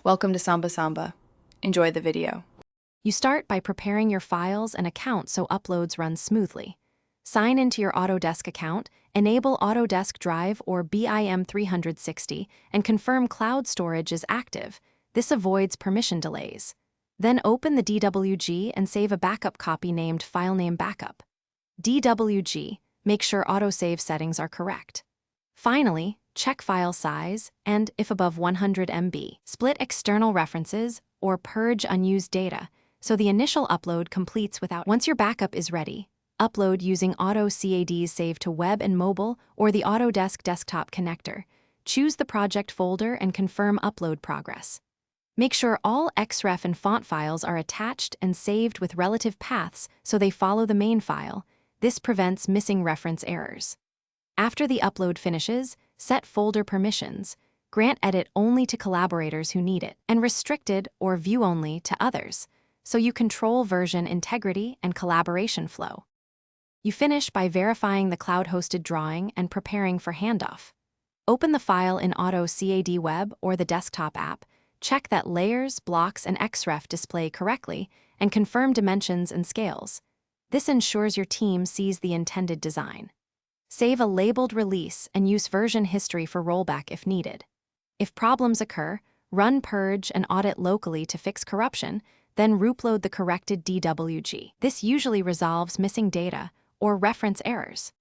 Welcome to Samba Samba. Enjoy the video. You start by preparing your files and account so uploads run smoothly. Sign into your Autodesk account, enable Autodesk Drive or BIM 360, and confirm cloud storage is active. This avoids permission delays. Then open the DWG and save a backup copy named FileName Backup. DWG, make sure autosave settings are correct. Finally, check file size and, if above 100 MB, split external references or purge unused data so the initial upload completes without. Once your backup is ready, upload using AutoCAD's Save to Web and Mobile or the Autodesk Desktop connector. Choose the project folder and confirm upload progress. Make sure all XREF and font files are attached and saved with relative paths so they follow the main file. This prevents missing reference errors. After the upload finishes, set folder permissions, grant edit only to collaborators who need it, and restricted or view only to others, so you control version integrity and collaboration flow. You finish by verifying the cloud-hosted drawing and preparing for handoff. Open the file in AutoCAD Web or the desktop app, check that layers, blocks, and XREF display correctly, and confirm dimensions and scales. This ensures your team sees the intended design. Save a labeled release and use version history for rollback if needed. If problems occur, run purge and audit locally to fix corruption, then reupload the corrected DWG. This usually resolves missing data or reference errors.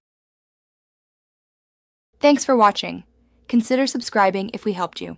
Thanks for watching. Consider subscribing if we helped you.